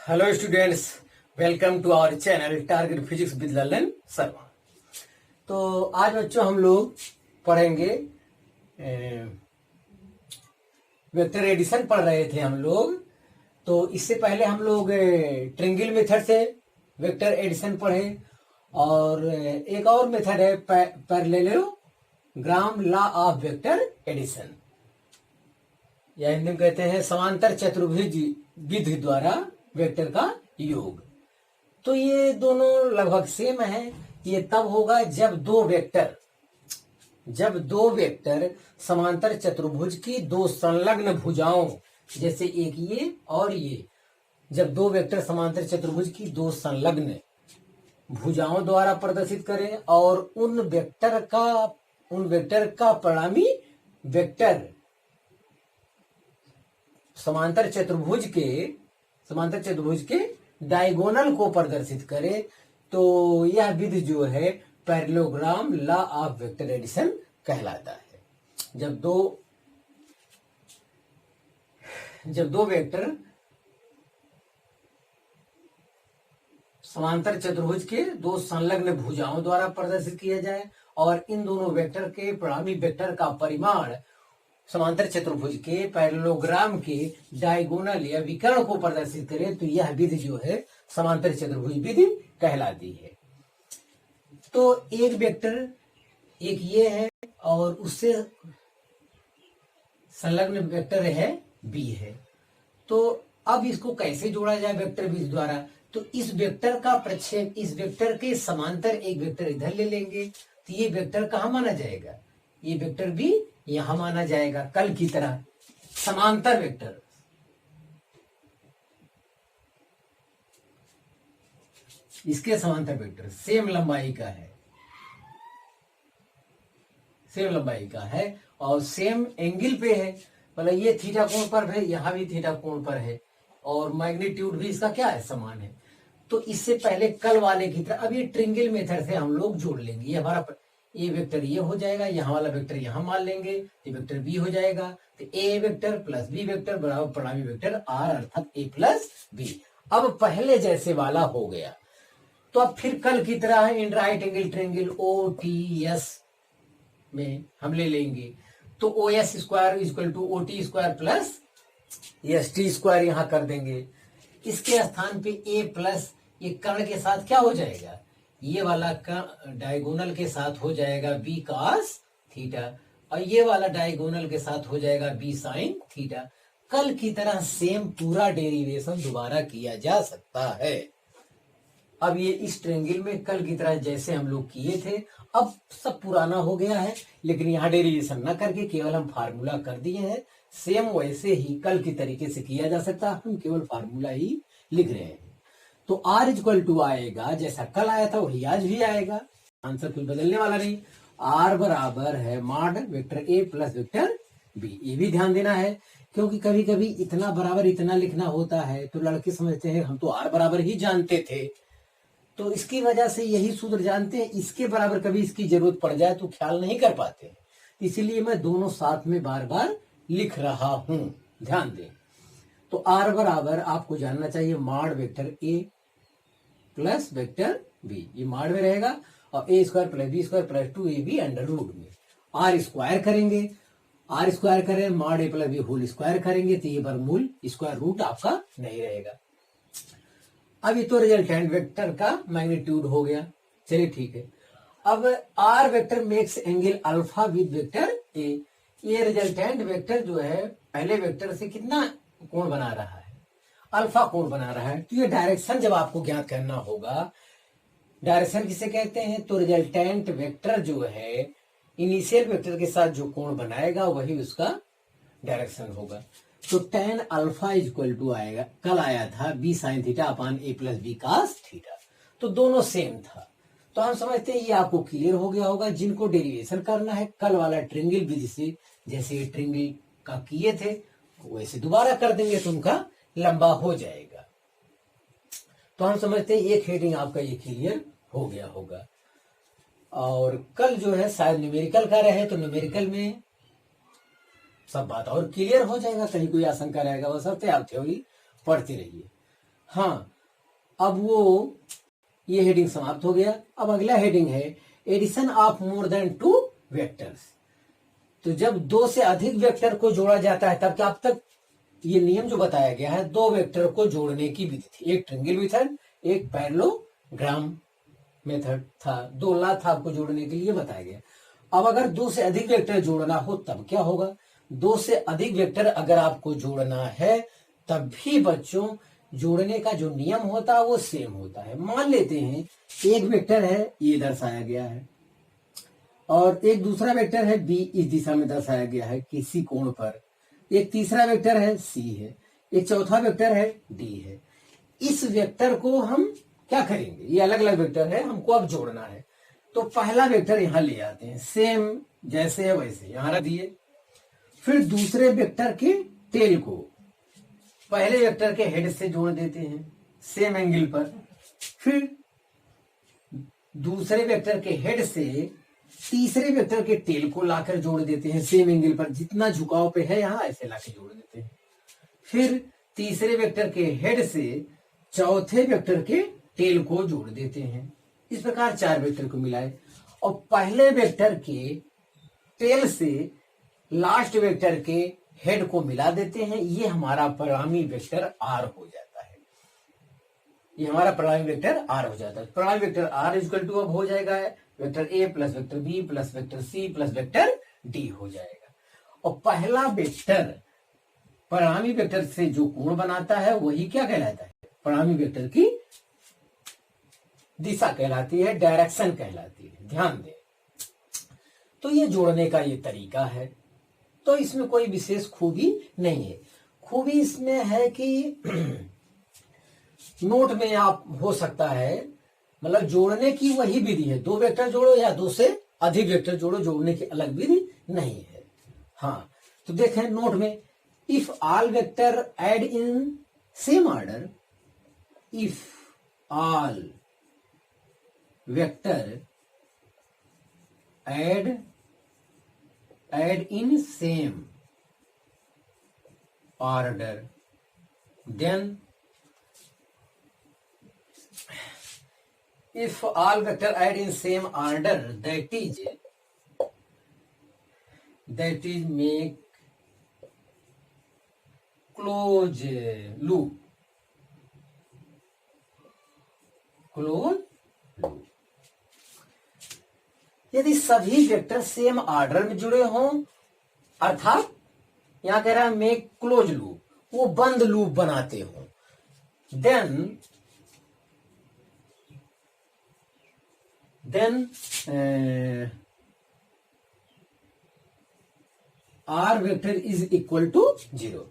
Hello students, welcome to our channel Target Physics with Lalan Sharma. तो आज बच्चों हम लोग पढ़ेंगे वेक्टर एडिशन पढ़ रहे थे हम लोग। तो इससे पहले हम लोग ट्रिंगल मेथड से वेक्टर एडिशन पढ़े और एक और मेथड है parallelogram law of vector addition, या हिंदी में कहते हैं समांतर चतुर्भुज विधि द्वारा वेक्टर का योग। तो ये दोनों लगभग सेम है। ये तब होगा जब दो वेक्टर समांतर चतुर्भुज की दो संलग्न भुजाओं, जैसे एक ये और ये, जब दो वेक्टर समांतर चतुर्भुज की दो संलग्न भुजाओं द्वारा प्रदर्शित करें और उन वेक्टर का परिणामी वेक्टर समांतर चतुर्भुज के डायगोनल को प्रदर्शित करे, तो यह विधि जो है parallelogram law of vector addition कहलाता है। जब दो वेक्टर समांतर चतुर्भुज के दो संलग्न भुजाओं द्वारा प्रदर्शित किया जाए और इन दोनों वेक्टर के परिणामी वेक्टर का परिमाण समांतर चतुर्भुज के पैरेललोग्राम के डायगोनल या विकर्ण को प्रदर्शित करे, तो यह विधि जो है समांतर चतुर्भुज विधि कहलाती है। तो एक वेक्टर एक ये है और उससे संलग्न वेक्टर है बी है। तो अब इसको कैसे जोड़ा जाए वेक्टर बी द्वारा? तो इस वेक्टर का प्रक्षेप इस वेक्टर के समांतर एक वेक्टर इधर ले लेंगे, तो ये वेक्टर कहाँ माना जाएगा? ये वेक्टर भी यहां माना जाएगा, कल की तरह समांतर वेक्टर। इसके समांतर वेक्टर सेम लंबाई का है और सेम एंगल पे है, मतलब ये थीटा कोण पर है, यहां भी थीटा कोण पर है और मैग्नीट्यूड भी इसका क्या है, समान है। तो इससे पहले कल वाले की तरह अब ये ट्रिंगल मेथड से हम लोग जोड़ लेंगे। ये हमारा ए वेक्टर ये हो जाएगा, यहाँ वाला वेक्टर यहाँ मान लेंगे, ये वेक्टर बी हो जाएगा। तो ए वेक्टर प्लस बी वेक्टर बराबर परिणामी वेक्टर आर, अर्थात ए प्लस बी। अब पहले जैसे वाला हो गया। तो अब फिर कल की तरह इन right angle triangle O T S में हम ले लेंगे, तो O S square equal to O T square plus S T square यहाँ कर देंगे। इसके स्थान पे ए प्लस ये कर्ण के साथ क्या हो जाएगा, ये वाला का डायगोनल के साथ हो जाएगा बी कॉस थीटा और ये वाला डायगोनल के साथ हो जाएगा बी साइन थीटा। कल की तरह सेम पूरा डेरिवेशन दोबारा किया जा सकता है। अब ये इस ट्रायंगल में कल की तरह जैसे हम लोग किए थे, अब सब पुराना हो गया है, लेकिन यहाँ डेरिवेशन ना करके केवल हम फार्मूला कर दिए हैं। सेम वैसे ही कल की तरीके से किया जा सकता है, हम केवल फार्मूला ही लिख रहे हैं। तो R इक्वल टू आएगा, जैसा कल आया था वही आज भी आएगा, आंसर कुछ बदलने वाला नहीं। R बराबर है mod vector A plus vector B। ये भी ध्यान देना है, क्योंकि कभी कभी इतना बराबर इतना लिखना होता है तो लड़के समझते हैं हम तो R बराबर ही जानते थे, तो इसकी वजह से यही सूत्र जानते हैं, इसके बराबर कभी इसकी जरूरत पड़ जाए तो ख्याल नहीं कर पाते, इसीलिए मैं दोनों साथ में बार बार लिख रहा हूं, ध्यान दें। तो R बराबर आपको जानना चाहिए mod vector A plus vector B, ये मॉड में रहेगा, और A square plus B square plus 2ab under root में R स्क्वायर करेंगे, R स्क्वायर करें mod A plus B whole square करेंगे, तो ये वर्गमूल स्क्वायर रूट आपका नहीं रहेगा। अब ये तो रिजल्टेंट वेक्टर का मैग्नीट्यूड हो गया, चलिए ठीक है। अब R vector makes angle alpha with vector A। ये रिजल्टेंट वेक्टर जो है पहले वेक्टर से कितना कोण बना रहा है, अल्फा कोण बना रहा है। तो ये डायरेक्शन जब आपको ज्ञात करना होगा, डायरेक्शन किसे कहते हैं, तो रिजल्टेंट वेक्टर जो है इनिशियल वेक्टर के साथ जो कोण बनाएगा वही उसका डायरेक्शन होगा। तो tan अल्फा इक्वल टू आएगा, कल आया था बी साइन थीटा अपान ए प्लस बी कास थीटा, तो दोनों सेम था। तो हम समझते हैं ये आपको क्लियर हो गया होगा। जिनको डेरिवेशन करना है कल वाला ट्रायंगल विधि से, जैसे ट्रायंगल का किए थे वैसे दोबारा कर देंगे तो उनका लंबा हो जाएगा। तो हम समझते हैं एक हेडिंग आपका ये क्लियर हो गया होगा। और कल जो है शायद न्यूमेरिकल का रहे, तो न्यूमेरिकल में सब बात और क्लियर हो जाएगा, कहीं कोई आशंका रहेगा वो सब आप थ्योरी पढ़ते रहिए। हाँ, अब वो ये हेडिंग समाप्त हो गया। अब अगला हेडिंग है addition of more than 2 vectors. तो जब 2 से अधिक वेक्टर को जोड़ा जाता है तब क्या, अब तक ये नियम जो बताया गया है 2 वेक्टर को जोड़ने की विधि थी, एक ट्रिंगल मेथड, एक पैरेललोग्राम मेथड था, 2 लाथ आपको जोड़ने के लिए बताया गया। अब अगर 2 से अधिक वेक्टर जोड़ना हो तब क्या होगा, 2 से अधिक वेक्टर अगर आपको जोड़ना है तब भी बच्चों जोड़ने का जो नियम होता है वो सेम होता है। मान लेते हैं एक वेक्टर है, ये दर्शाया गया है, और एक दूसरा वेक्टर है बी, इस दिशा में दर्शाया गया है किसी कोण पर, एक तीसरा वेक्टर है सी है, एक चौथा वेक्टर है डी है। इस वेक्टर को हम क्या करेंगे, ये अलग अलग वेक्टर है, हमको अब जोड़ना है। तो पहला वेक्टर यहां ले आते हैं, सेम जैसे है वैसे यहां रख दिए। फिर दूसरे वेक्टर के टेल को पहले वेक्टर के हेड से जोड़ देते हैं सेम एंगल पर। फिर दूसरे वेक्टर के हेड से तीसरे वेक्टर के टेल को लाकर जोड़ देते हैं सेम एंगल पर, जितना झुकाव पे है यहां ऐसे लाकर जोड़ देते हैं। फिर तीसरे वेक्टर के हेड से चौथे वेक्टर के टेल को जोड़ देते हैं। इस प्रकार 4 वेक्टर को मिलाए और पहले वेक्टर के टेल से लास्ट वेक्टर के हेड को मिला देते हैं। ये हमारा परिणामी वेक्टर आर हो जाता है, ये हमारा परिणामी वेक्टर आर हो जाता है। परिणामी वेक्टर आर इक्वल टू अब हो जाएगा vector A plus vector B plus vector C plus vector D हो जाएगा। और पहला वेक्टर परिणामी वेक्टर से जो कोण बनाता है वही क्या कहलाता है, परिणामी वेक्टर की दिशा कहलाती है, डायरेक्शन कहलाती है, ध्यान दें। तो ये जोड़ने का ये तरीका है। तो इसमें कोई विशेष खूबी नहीं है। खूबी इसमें है कि नोट में आप हो सकता है, मतलब जोड़ने की वही विधि है, 2 वेक्टर जोड़ो या 2 से अधिक वेक्टर जोड़ो, जोड़ने की अलग विधि नहीं है। हाँ, तो देखें नोट में, if all vector add in same order, if all vector add in same order, then if all vector add in same order, that is make close loop, close loop। यदि सभी वेक्टर सेम ऑर्डर में जुड़े हों, अर्थात यहां कह रहा है मेक क्लोज लूप, वो बंद लूप बनाते हो, then R vector is equal to 0।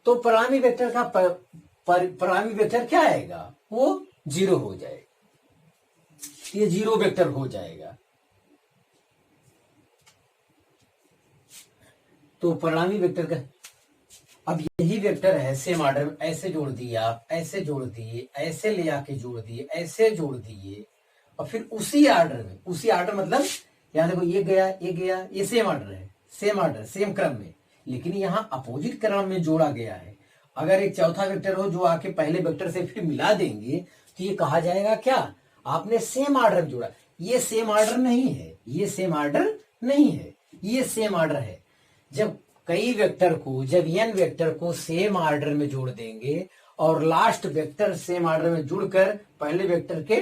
तो परिणामी वेक्टर का परिणामी वेक्टर क्या आएगा, वो 0 हो जाएगा, ये 0 वेक्टर हो जाएगा। तो परिणामी वेक्टर का, अब यही वेक्टर है सेम ऑर्डर में, ऐसे जोड़ दिए आप, ऐसे जोड़ दिए, ऐसे ले आके जोड़ दिए, ऐसे जोड़ दिए, और फिर उसी ऑर्डर में, उसी ऑर्डर मतलब यहां देखो ये गया ये गया, ये सेम ऑर्डर है, सेम ऑर्डर सेम क्रम में, लेकिन यहां अपोजिट क्रम में जोड़ा गया है। अगर एक चौथा वेक्टर हो जो आके पहले वेक्टर से फिर मिला देंगे तो ये कहा जाएगा क्या, आपने सेम ऑर्डर में जोड़ा। ये सेम ऑर्डर नहीं है, ये सेम ऑर्डर नहीं है, ये सेम ऑर्डर है। जब कई वेक्टर को, जब n वेक्टर को सेम ऑर्डर में जोड़ देंगे और लास्ट वेक्टर सेम ऑर्डर में जुड़कर पहले वेक्टर के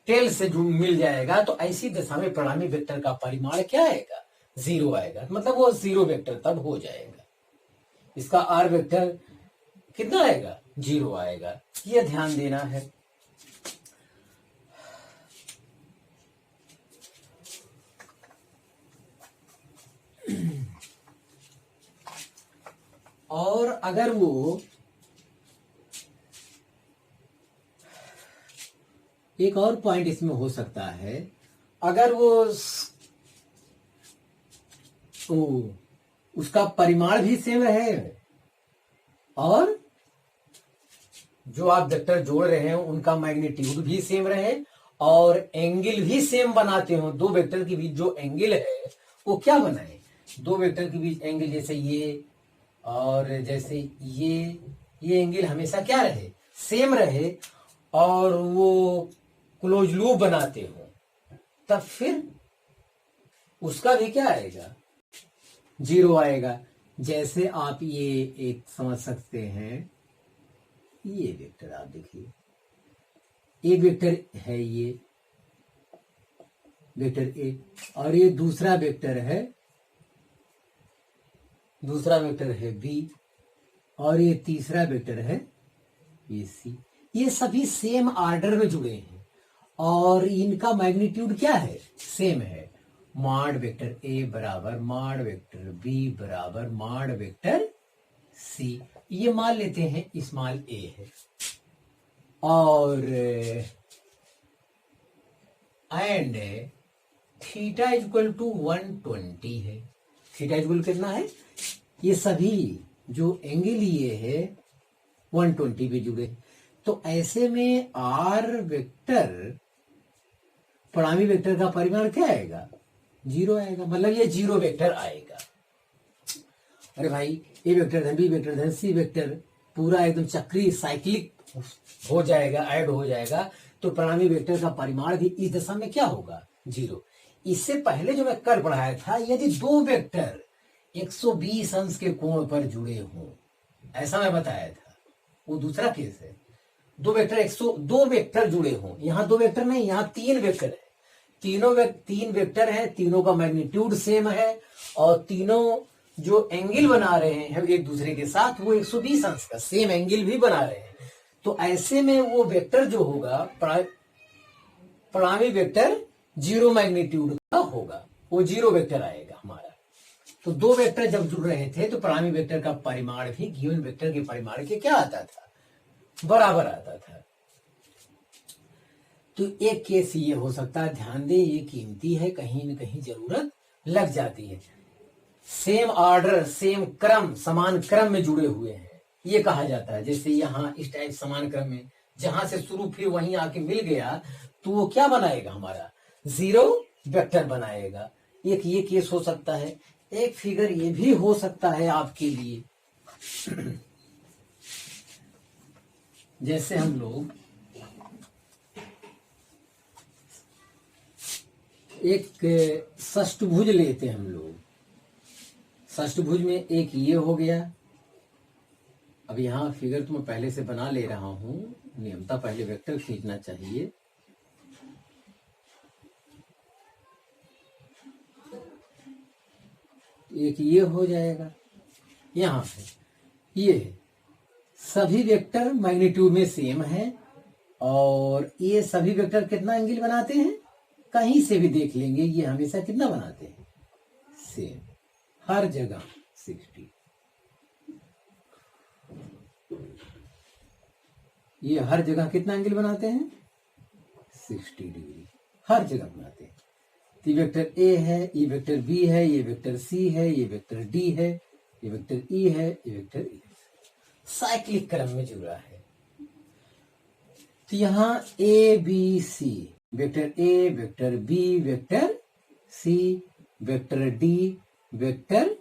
टेल से मिल जाएगा, तो ऐसी दशा में परिणामी वेक्टर का परिमाण क्या आएगा, 0 आएगा, मतलब वो 0 वेक्टर तब हो जाएगा। इसका आर वेक्टर कितना आएगा, 0 आएगा। ये ध्यान देना है। और अगर वो एक और पॉइंट इसमें हो सकता है, अगर वो उसका परिमाण भी सेम रहे और जो आप वेक्टर जोड़ रहे हैं उनका मैग्नीट्यूड भी सेम रहे और एंगल भी सेम बनाते हो, 2 वेक्टर के बीच जो एंगल है वो क्या बनाए, 2 वेक्टर के बीच एंगल, जैसे ये और जैसे ये ये एंगल हमेशा क्या रहे, सेम रहे, और वो क्लोज लूप बनाते हो, तब फिर उसका भी क्या आएगा, 0 आएगा। जैसे आप ये एक समझ सकते हैं, ये वेक्टर आप देखिए, एक वेक्टर है ये वेक्टर ए, और ये दूसरा वेक्टर है बी, और ये तीसरा वेक्टर है ये सी। ये सभी सेम ऑर्डर में जुड़े हैं और इनका मैग्नीट्यूड क्या है, सेम है। मॉड वेक्टर ए बराबर मॉड वेक्टर बी बराबर मॉड वेक्टर सी, ये मान लेते हैं स्मॉल ए है, और एंड थीटा इक्वल टू 120 है। थीटा इक्वल कितना है, ये सभी जो एंगल ये है 120 पे जुड़े, तो ऐसे में आर वेक्टर परिणामी वेक्टर का परिमाण क्या आएगा, 0 आएगा, मतलब ये 0 वेक्टर आएगा। अरे भाई, ए वेक्टर धन बी वेक्टर धन सी वेक्टर पूरा एकदम चक्री साइक्लिक हो जाएगा, ऐड हो जाएगा, तो परिणामी वेक्टर का परिमाण भी इस दशा में क्या होगा, 0। इससे पहले जो मैं कल पढ़ाया था, यदि दो वेक्टर 120 अंश के कोण पर जुड़े हों, ऐसा मैं बताया था, वो दूसरा केस है। दो वेक्टर जुड़े हों, यहाँ 2 वेक्टर नहीं, यहाँ 3 वेक्टर है, तीन वेक्टर है, तीनों का मैग्नीट्यूड सेम है, और तीनों जो एंगल बना रहे हैं एक दूसरे के साथ, वो 120 अंश का सेम एंगल भी बना रहे हैं। तो ऐसे में वो वेक्टर जो होगा, परिणामी वेक्टर 0 मैग्नीट्यूड का होगा, वो 0 वेक्टर आएगा हमारा। तो 2 वेक्टर जब जुड़ रहे थे, तो परिणामी वेक्टर का परिमाण भी गिवन वेक्टर के परिमाण के क्या आता था, बराबर आता था। तो एक केस ये हो सकता है, ध्यान दें, ये कीमती है, कहीं न कहीं जरूरत लग जाती है। सेम ऑर्डर, सेम क्रम, समान क्रम में जुड़े हुए हैं, ये कहा जाता है। जैसे यहाँ इस टाइप समान क्रम में, जहां से शुरू फिर वहीं आके मिल गया, तो वो क्या बनाएगा, हमारा 0 वेक्टर बनाएगा। एक ये केस हो सकता है। एक फिगर ये भी हो सकता है आपके लिए, जैसे हम लोग एक षष्टभुज लेते हैं, हम लोग षष्टभुज में एक ये हो गया। अब यहाँ फिगर तो मैं पहले से बना ले रहा हूं, नियमता पहले वेक्टर खींचना चाहिए। एक ये हो जाएगा, यहां पे ये है, सभी वेक्टर मैग्नीट्यूड में सेम है, और ये सभी वेक्टर कितना एंगल बनाते हैं, कहीं से भी देख लेंगे, ये हमेशा कितना बनाते हैं, सेम, हर जगह 60। ये हर जगह कितना एंगल बनाते हैं, 60 डिग्री, हर जगह बनाते हैं। तो ये वेक्टर ए है, ये वेक्टर बी है, ये वेक्टर सी है, ये वेक्टर डी है, ये वेक्टर ई है, ये वेक्टर ई है, साइक्लिक क्रम में जुड़ा है। तो यहां A B C, vector A, vector B, vector C, vector D, vector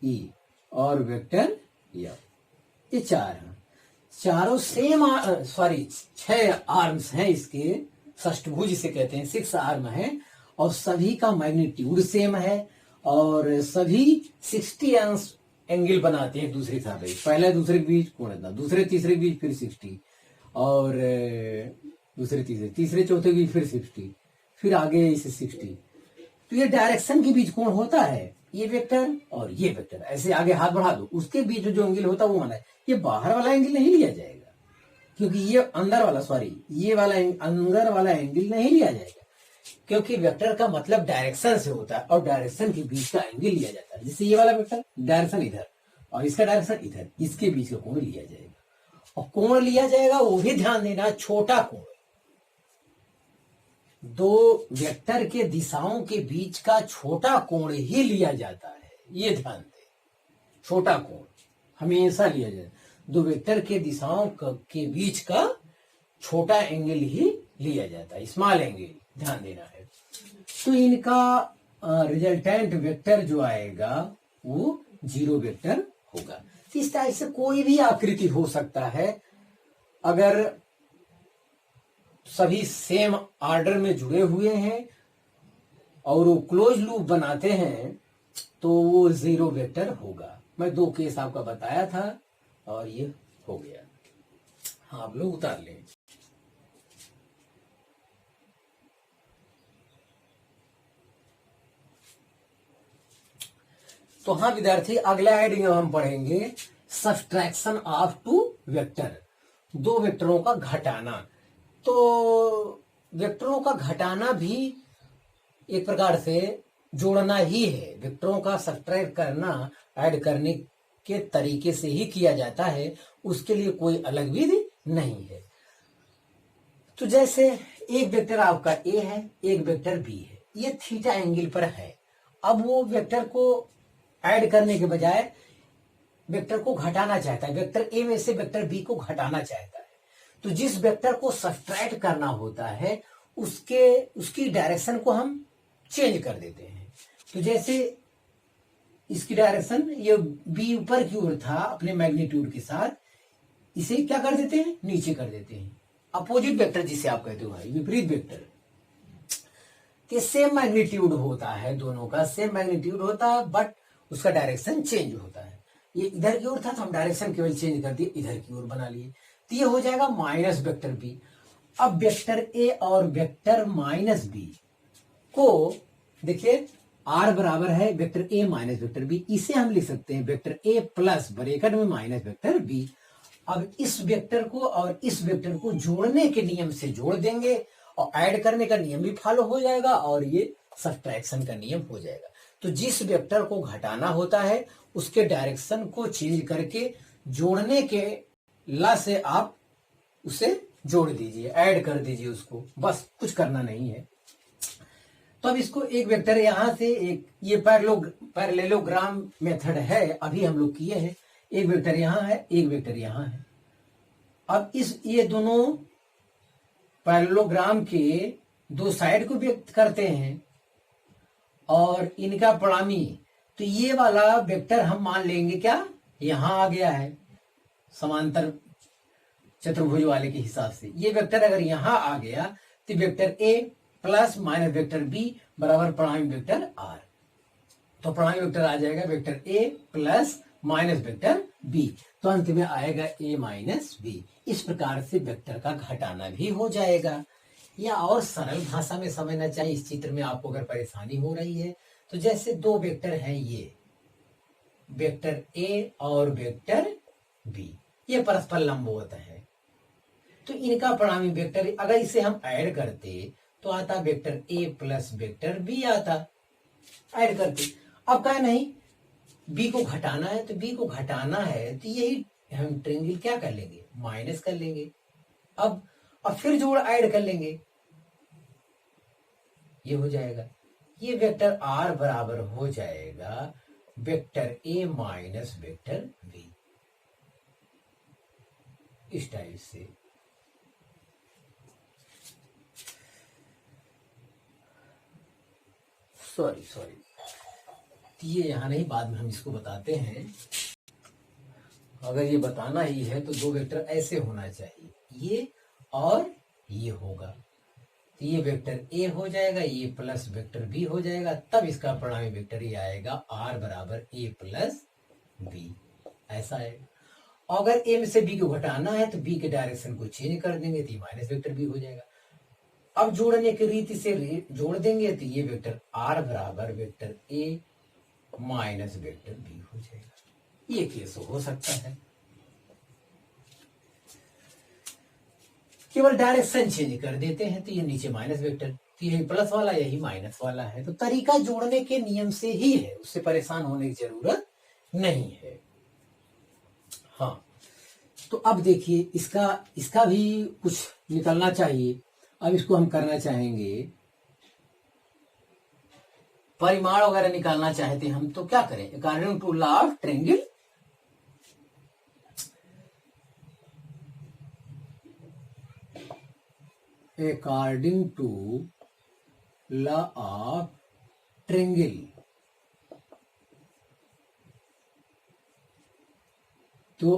E और वेक्टर एफ, ये 4 हैं। चारों सेम, 6 आर्म्स हैं इसके, षष्टभुज इसे कहते हैं, 6 आर्म है, और सभी का मैग्नीट्यूड सेम है, और सभी 60 अंश एंगल बनाते हैं दूसरे साथ। पहले दूसरे के बीच कोण इतना, दूसरे तीसरे के बीच फिर 60, और दूसरे तीसरे चौथे के बीच फिर 60, फिर आगे इसे 60। तो ये डायरेक्शन के बीच कोण होता है, ये वेक्टर और ये वेक्टर, ऐसे आगे हाथ बढ़ा दो, उसके बीच जो एंगल होता है वो माना है। ये बाहर वाला एंगल नहीं लिया जाएगा, क्योंकि ये अंदर वाला, ये वाला अंदर वाला एंगल नहीं लिया जाएगा, क्योंकि वेक्टर का मतलब डायरेक्शन से होता है, और डायरेक्शन के बीच का एंगल लिया जाता है। जैसे ये वाला वेक्टर डायरेक्शन इधर और इसका डायरेक्शन इधर, इसके बीच का कोण लिया जाएगा, और कोण लिया जाएगा, वो भी ध्यान देना, छोटा कोण। दो वेक्टर के दिशाओं के बीच का छोटा कोण ही लिया जाता है, ये ध्यान दें, छोटा कोण हमेशा लिया जाए। दो वेक्टर के दिशाओं के बीच का छोटा एंगल ही लिया जाता है, स्मॉल एंगल, ध्यान देना है। तो इनका रिजल्टेंट वेक्टर जो आएगा वो 0 वेक्टर होगा। इस टाइप से कोई भी आकृति हो सकता है, अगर सभी सेम ऑर्डर में जुड़े हुए हैं और वो क्लोज लूप बनाते हैं तो वो जीरो वेक्टर होगा। मैं 2 केस आपका बताया था और ये हो गया। हाँ, आप लोग उतार लें। तो हाँ विद्यार्थी, अगला हेडिंग हम पढ़ेंगे सब्सट्रैक्शन ऑफ 2 वेक्टर, 2 वेक्टरों का घटाना। तो वेक्टरों का घटाना भी एक प्रकार से जोड़ना ही है। वेक्टरों का सब्ट्रैक्ट करना ऐड करने के तरीके से ही किया जाता है, उसके लिए कोई अलग विधि नहीं है। तो जैसे एक वेक्टर आपका ए है, एक वेक्टर बी है, ये थीटा एंगल पर है। अब वो वेक्टर को ऐड करने के बजाय वेक्टर को घटाना चाहता है, वेक्टर ए में से वेक्टर बी को घटाना चाहता है। तो जिस वेक्टर को सब्ट्रैक्ट करना होता है उसकी डायरेक्शन को हम चेंज कर देते हैं। तो जैसे इसकी डायरेक्शन, ये बी ऊपर की ओर था अपने मैग्नीट्यूड के साथ, इसे क्या कर देते हैं, नीचे कर देते हैं। अपोजिट वेक्टर जिसे आप कहते हो भाई, विपरीत वेक्टर के सेम मैग्नीट्यूड होता है, दोनों का सेम मैग्नीट्यूड होता है, बट उसका डायरेक्शन चेंज होता है। ये इधर की ओर था तो हम डायरेक्शन केवल चेंज कर दिए, इधर की ओर बना लिए, तो ये हो जाएगा माइनस वेक्टर बी। अब वेक्टर ए और वेक्टर माइनस बी को देखिए, आर बराबर है vector A minus vector B, इसे हम लिख सकते हैं वेक्टर ए प्लस ब्रैकेट में माइनस वेक्टर बी। अब इस वेक्टर को और इस वेक्टर को जोड़ने के नियम से जोड़ देंगे और ऐड करने का नियम भी फॉलो हो जाएगा और ये सब्ट्रैक्शन का नियम हो जाएगा। तो जिस वेक्टर को घटाना होता है उसके डायरेक्शन को चेंज करके जोड़ने के ला से आप उसे जोड़ दीजिए, ऐड कर दीजिए उसको, बस कुछ करना नहीं है। तो अब इसको एक वेक्टर यहां से एक, ये पैरेललोग्राम मेथड है, अभी हम लोग किए हैं। एक वेक्टर यहां है, एक वेक्टर यहां है। अब ये दोनों पैरेललोग्राम के 2 साइड को व्यक्त करते हैं और इनका परिणामी, तो ये वाला वेक्टर हम मान लेंगे क्या, यहां आ गया है समांतर चतुर्भुज वाले के हिसाब से। ये वेक्टर अगर यहां आ गया तो vector A plus minus vector B बराबर परिणामी वेक्टर आर। तो परिणामी वेक्टर आ जाएगा vector A plus minus vector B, तो अंत में आएगा ए माइनस बी। इस प्रकार से वेक्टर का घटाना भी हो जाएगा। या और सरल भाषा में समझना चाहिए, इस चित्र में आपको अगर परेशानी हो रही है तो जैसे 2 वेक्टर हैं, ये वेक्टर ए और वेक्टर बी, ये परस्पर लंबवत है, तो इनका परिणामी वेक्टर अगर इसे हम ऐड करते तो आता vector A plus vector B आता, ऐड करते। अब क्या नहीं, बी को घटाना है, तो बी को घटाना है तो यही हम ट्रायंगल क्या कर लेंगे, माइनस कर लेंगे। अब फिर जोड़ ऐड कर लेंगे, ये हो जाएगा। ये वेक्टर आर बराबर हो जाएगा vector A minus vector B, इस टाइप से। सॉरी ये यहां नहीं, बाद में हम इसको बताते हैं। अगर ये बताना ही है तो 2 वेक्टर ऐसे होना चाहिए, ये और ये होगा, तो ये वेक्टर ए हो जाएगा, ये प्लस वेक्टर बी हो जाएगा, तब इसका परिणामी वेक्टर ये आएगा आर बराबर ए प्लस बी, ऐसा है। अगर ए में से बी को घटाना है तो बी के डायरेक्शन को चेंज कर देंगे तो ये माइनस वेक्टर बी हो जाएगा। अब जोड़ने की रीति से जोड़ देंगे तो ये वेक्टर आर बराबर vector A minus vector B हो जाएगा। ये केस हो सकता है, केवल डायरेक्शन चेंज कर देते हैं तो ये नीचे माइनस वेक्टर, तो यही प्लस वाला यही माइनस वाला है। तो तरीका जोड़ने के नियम से ही है, उससे परेशान होने की जरूरत नहीं है। हाँ, तो अब देखिए इसका भी कुछ निकलना चाहिए। अब इसको हम करना चाहेंगे, परिमाण वगैरह निकालना चाहते हैं हम, तो क्या करें, according to law of triangle, according to law of triangle तो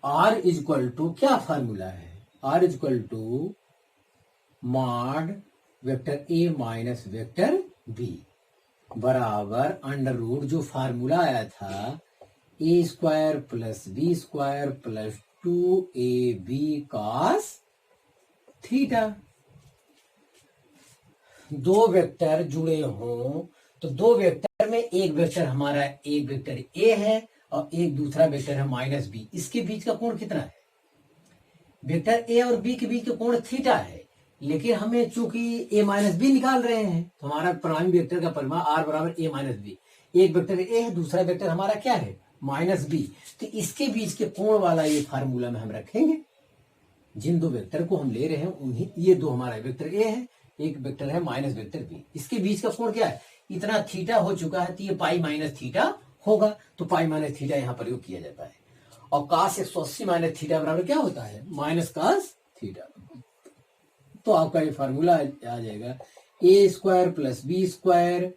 R इज इक्वल टू क्या फार्मूला है, R is equal to mod vector A minus vector B बराबर अंडर रूट जो फार्मूला आया था A square plus B square plus 2ab cos theta. दो vector जुड़े हों तो दो वेक्टर में एक वेक्टर हमारा एक वेक्टर ए है और एक दूसरा वेक्टर है माइनस बी, इसके बीच का कोण कितना है, वेक्टर ए और बी के बीच का कोण थीटा है। लेकिन हमें चूंकि ए माइनस बी निकाल रहे हैं तो हमारा परिणामी वेक्टर का परिमाण आर बराबर ए माइनस बी, एक वेक्टर ए है दूसरा वेक्टर हमारा क्या है माइनस बी, तो इसके बीच के कोण वाला ये फार्मूला में हम रखेंगे। जिन दो वेक्टर को हम ले रहे हैं उन्हीं, ये दो हमारा वेक्टर ए है एक वेक्टर है माइनस वेक्टर बी, इसके बीच का कोण क्या है, इतना थीटा हो चुका है तो ये पाई माइनस थीटा होगा, तो पाई माइनस थीटा यहाँ प्रयोग किया जाता है। और कास 180 माइनस थीटा बराबर क्या होता है माइनस कास थीटा। तो आपका ये फार्मूला आ जाएगा A square plus B square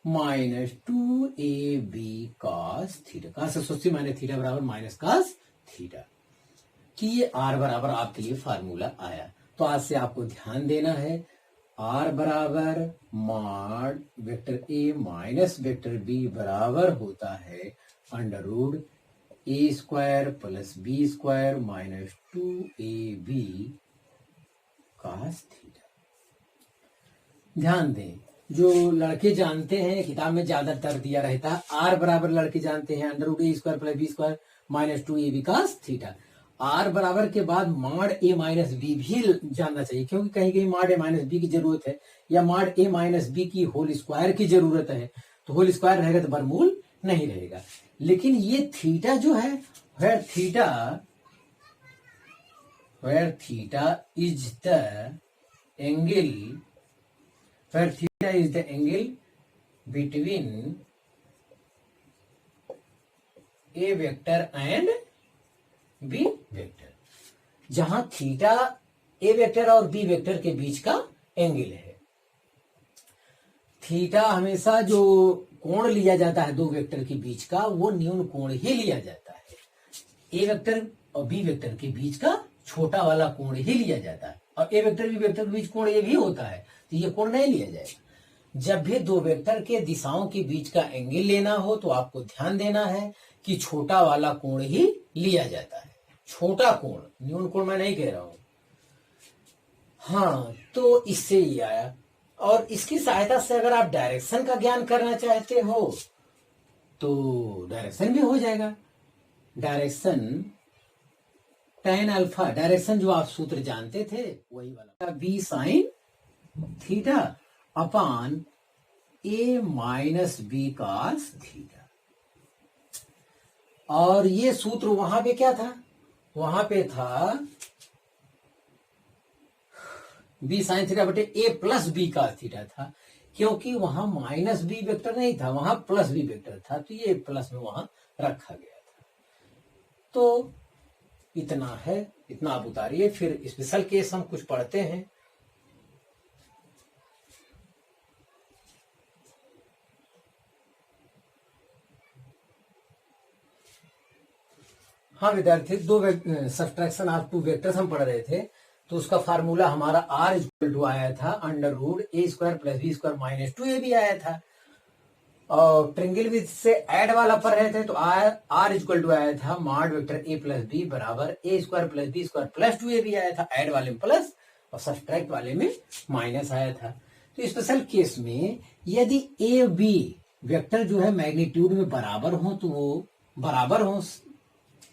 minus 2ab cos theta, cos 180 minus theta बराबर माइनस कास थीटा, कि ये आर बराबर आपके लिए फार्मूला आया। तो आज से आपको ध्यान देना है आर बराबर mod vector A minus vector B बराबर होता है under root A square plus B square minus 2ab cos theta. ध्यान दें जो लड़के जानते हैं किताब में ज्यादातर दिया रहता है आर बराबर लड़के जानते हैं under root A square plus B square minus 2ab cos theta. R बराबर के बाद मॉड ए माइनस बी भी जानना चाहिए क्योंकि कहीं कहीं मॉड ए माइनस बी की जरूरत है या मॉड ए माइनस बी की होल स्क्वायर की जरूरत है, तो होल स्क्वायर रहेगा तो वर्गमूल नहीं रहेगा। लेकिन ये थीटा जो है where theta is the angle between A vector and B vector, जहां थीटा ए वेक्टर और बी वेक्टर के बीच का एंगल है। थीटा हमेशा जो कोण लिया जाता है दो वेक्टर के बीच का वो न्यून कोण ही लिया जाता है, ए वेक्टर और बी वेक्टर के बीच का छोटा वाला कोण ही लिया जाता है, और ए वेक्टर बी वेक्टर के बीच कोण ये भी होता है तो ये कोण नहीं लिया जाएगा। जब भी दो वेक्टर के दिशाओं के बीच का एंगल लेना हो तो आपको ध्यान देना है कि छोटा वाला कोण ही लिया जाता है, छोटा कोण, न्यून कोण मैं नहीं कह रहा हूं। हाँ, तो इससे ही आया। और इसकी सहायता से अगर आप डायरेक्शन का ज्ञान करना चाहते हो तो डायरेक्शन भी हो जाएगा। डायरेक्शन tan अल्फा, डायरेक्शन जो आप सूत्र जानते थे वही वाला बी साइन थीटा अपान ए माइनस बी cos थीटा। और ये सूत्र वहां पे क्या था, वहां पे था बी साइन थीटा बटे ए प्लस बी cos थीटा था, क्योंकि वहां माइनस बी वेक्टर नहीं था वहां प्लस बी वेक्टर था, तो ये प्लस में वहां रखा गया था। तो इतना है, इतना आप उतारिए, फिर स्पेशल केस हम कुछ पढ़ते हैं। हाँ विद्यार्थी, दो सब्ट्रैक्शन ऑफ टू वेक्टर्स हम पढ़ रहे थे, तो उसका फार्मूला हमारा आर इक्वल टू आया था under root A square plus B square minus 2ab आया था, और ट्रिंगल विद से ऐड वाला पर रहे थे तो आर इक्वल टू आया था mod vector A plus B बराबर A square plus B square plus 2ab आया था, ऐड वाले में प्लस और सब्ट्रैक्ट वाले में माइनस आया था। तो स्पेशल केस में यदि ए बी वेक्टर जो है मैग्नीट्यूड में बराबर हो तो वो बराबर हो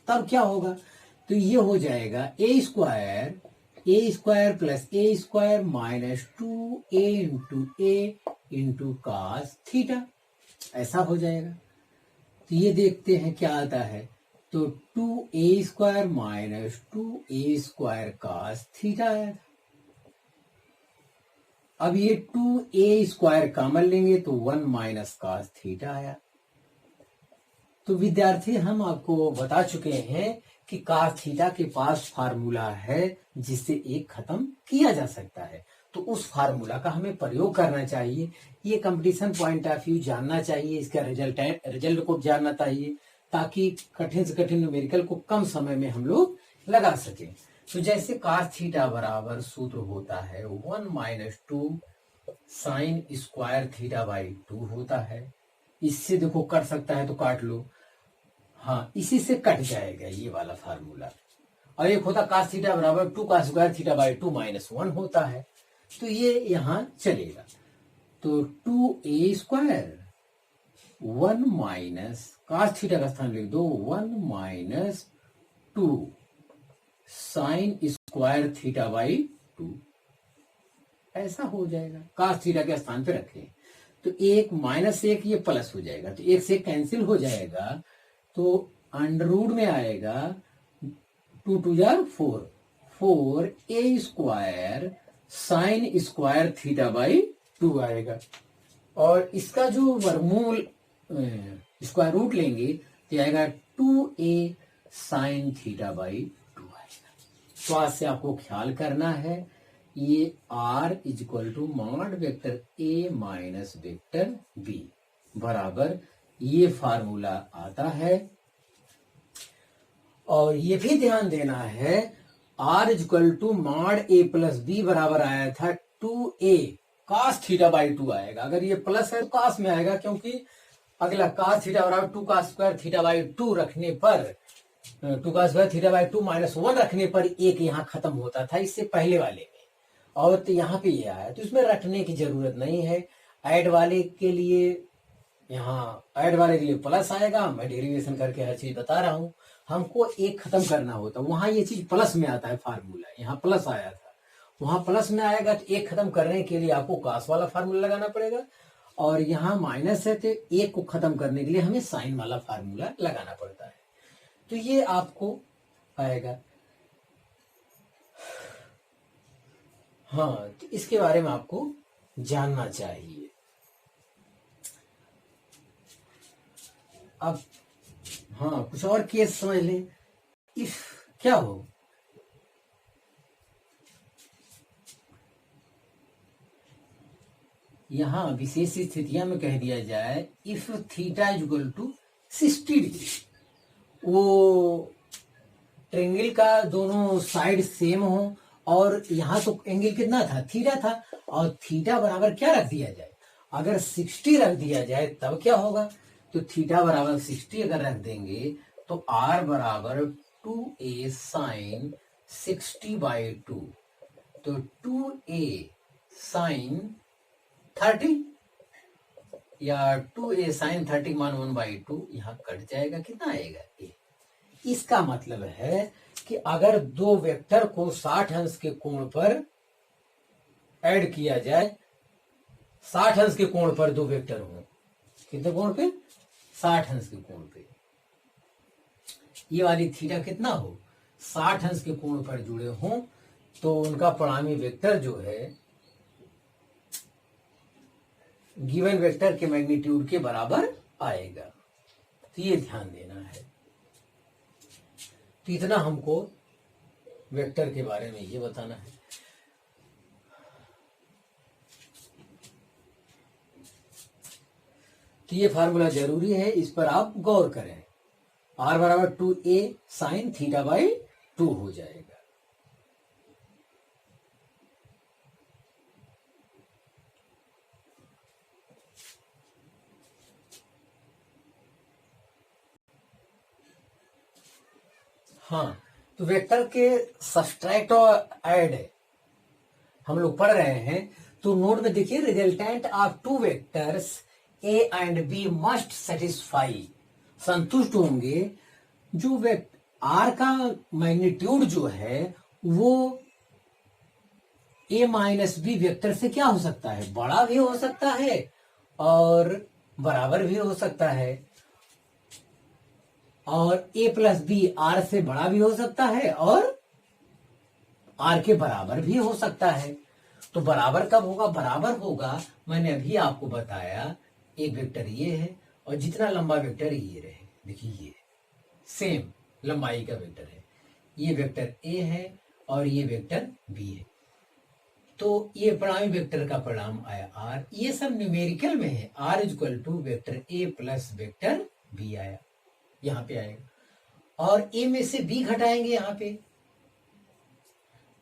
तब क्या होगा, तो ये हो जाएगा A square plus A square minus 2a into cos theta, ऐसा हो जाएगा। तो ये देखते हैं क्या आता है, तो 2a square minus 2a square cos theta आया था। अब ये 2a स्क्वायर कॉमन लेंगे तो 1 माइनस cos थीटा आया। तो विद्यार्थी हम आपको बता चुके हैं कि cos थीटा के पास फार्मूला है जिससे एक खत्म किया जा सकता है, तो उस फार्मूला का हमें प्रयोग करना चाहिए। ये कंपटीशन पॉइंट ऑफ व्यू जानना चाहिए, इसका रिजल्ट को जानना चाहिए, ताकि कठिन से कठिन न्यूमेरिकल को कम समय में हम लोग लगा सकें। तो जैसे cos थीटा बराबर सूत्र होता है 1 - 2 साइन स्क्वायर थीटा बाई 2 होता है। इससे देखो कट सकता है तो काट लो, हाँ इसी से कट जाएगा ये वाला फार्मूला। और एक होता cos थीटा बराबर 2 cos स्क्वायर थीटा बाई 2 -1 होता है, तो ये यहां चलेगा। तो 2a square 1 minus cos theta का स्थान लिख दो 1 - 2 साइन स्क्वायर थीटा बाई 2, ऐसा हो जाएगा। cos थीटा के स्थान पे रखें तो 1 - 1 ये प्लस हो जाएगा, तो 1 से कैंसिल हो जाएगा, तो अंडर रूट में आएगा 2 2 4 4a square sine square theta by 2 आएगा। और इसका जो वर्गमूल स्क्वायर रूट लेंगे तो आएगा 2a साइन थीटा बाई 2 आएगा। तो आज से आपको ख्याल करना है, ये r = mod vector a minus vector b बराबर ये फार्मूला आता है। और ये भी ध्यान देना है r = mod a plus b बराबर आया था 2a cos थीटा बाई 2 आएगा। अगर ये प्लस है तो cos में आएगा, क्योंकि अगला cos थीटा बराबर 2 cos स्क्वायर थीटा बाई 2 रखने पर 2 cos स्क्वायर थीटा बाई 2 -1 रखने पर एक यहाँ खत्म होता था इससे पहले वाले में, और तो यहाँ पे ये आया, तो इसमें रटने की जरूरत नहीं है। ऐड वाले के लिए यहाँ ऐड वाले के लिए प्लस आएगा, मैं डेरिवेशन करके हर चीज बता रहा हूँ। हमको एक खत्म करना होता, वहां ये चीज प्लस में आता है फार्मूला, यहाँ प्लस आया था, वहां प्लस में आएगा, तो एक खत्म करने के लिए आपको cos वाला फार्मूला लगाना पड़ेगा, और यहाँ माइनस है तो एक को खत्म करने के लिए हमें साइन वाला फार्मूला लगाना पड़ता है। तो ये आपको आएगा। हाँ, तो इसके बारे में आपको जानना चाहिए। अब हाँ, कुछ और केस समझ लें। इफ क्या हो, यहां विशेष स्थितियां में कह दिया जाए इफ थीटा = 60 डिग्री, वो ट्रेंगल का दोनों साइड सेम हो, और यहां तो एंगल कितना था, थीटा था, और थीटा बराबर क्या रख दिया जाए, अगर 60 रख दिया जाए तब क्या होगा, तो थीटा बराबर 60 अगर रख देंगे तो r बराबर 2a साइन 60 बाई 2, तो 2a साइन 30 या 2a साइन 30 मान 1/2 यहाँ कट जाएगा, कितना आएगा a। इसका मतलब है कि अगर दो वेक्टर को 60 अंश के कोण पर ऐड किया जाए, 60 अंश के कोण पर दो वेक्टर हों, कितने कोण पे, 60 अंश के कोण पे, ये वाली थीटा कितना हो, 60 अंश के कोण पर जुड़े हों, तो उनका परिणामी वेक्टर जो है गिवन वेक्टर के मैग्नीट्यूड के बराबर आएगा। तो ये ध्यान देना है। तो इतना हमको वेक्टर के बारे में ये बताना है। तो ये फार्मूला जरूरी है, इस पर आप गौर करें। r बराबर 2a साइन थीटा बाई 2 हो जाएगा। हाँ, तो वेक्टर के सब्सट्रैक्ट और ऐड हम लोग पढ़ रहे हैं, तो नोट में देखिए resultant of two vectors a and b must satisfy, संतुष्ट होंगे। जो r का मैग्नीट्यूड जो है वो a माइनस बी वेक्टर से क्या हो सकता है, बड़ा भी हो सकता है और बराबर भी हो सकता है, और a प्लस बी r से बड़ा भी हो सकता है और r के बराबर भी हो सकता है। तो बराबर कब होगा, बराबर होगा, मैंने अभी आपको बताया, एक वेक्टर ये है और जितना लंबा वेक्टर ये रहे, देखिए ये सेम लंबाई का वेक्टर है, ये वेक्टर a है और ये वेक्टर b है, तो ये परिणामी वेक्टर का परिणाम आया r। ये सब न्यूमेरिकल में है, r = vector a plus vector b आया। यहाँ पे आएगा। और ए में से बी घटाएंगे यहाँ पे,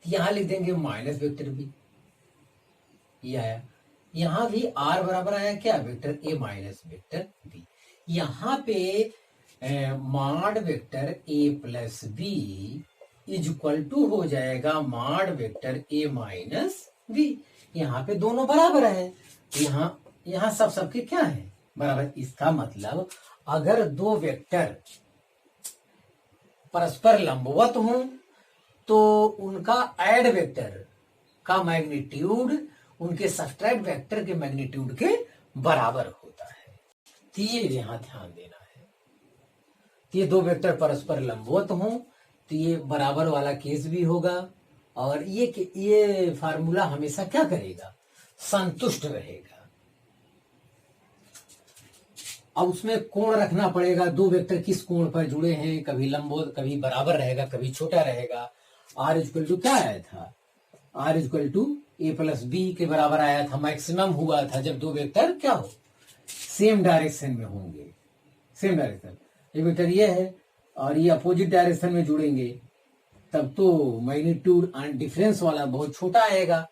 यहां लिख देंगे माइनस वेक्टर बी, ये आया। यहां भी आर बराबर आया क्या, vector A minus vector B. यहां पे mod vector A plus B is equal to हो जाएगा mod vector A minus B. यहाँ पे दोनों बराबर है, यहाँ सब सबके क्या है, बराबर। इसका मतलब अगर दो वेक्टर परस्पर लंबवत हों तो उनका ऐड वेक्टर का मैग्नीट्यूड उनके सब्ट्रैक्ट वेक्टर के मैग्नीट्यूड के बराबर होता है। तो ये यहां ध्यान देना है। तो ये दो वेक्टर परस्पर लंबवत हों तो ये बराबर वाला केस भी होगा, और ये फार्मूला हमेशा क्या करेगा, संतुष्ट रहेगा। अब उसमें कोण रखना पड़ेगा, दो वेक्टर किस कोण पर जुड़े हैं, कभी लंबवत कभी बराबर रहेगा कभी छोटा रहेगा। आर इक्वल टू क्या आया था, R equal to A plus B के बराबर आया था। मैक्सिमम हुआ था जब दो वेक्टर क्या हो, सेम डायरेक्शन में होंगे, सेम डायरेक्शन। ये वेक्टर ये है और ये अपोजिट डायरेक्शन में जुड़ेंगे, तब तो मैग्नीट्यूड डिफरेंस वाला बहुत छोटा आएगा।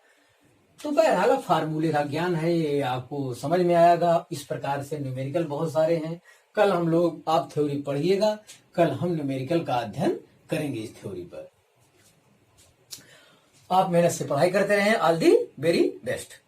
तो बहरहाल फार्मूले का ज्ञान है, ये आपको समझ में आएगा। इस प्रकार से न्यूमेरिकल बहुत सारे हैं। कल हम लोग, आप थ्योरी पढ़िएगा, कल हम न्यूमेरिकल का अध्ययन करेंगे इस थ्योरी पर। आप मेहनत से पढ़ाई करते रहें। All the very best.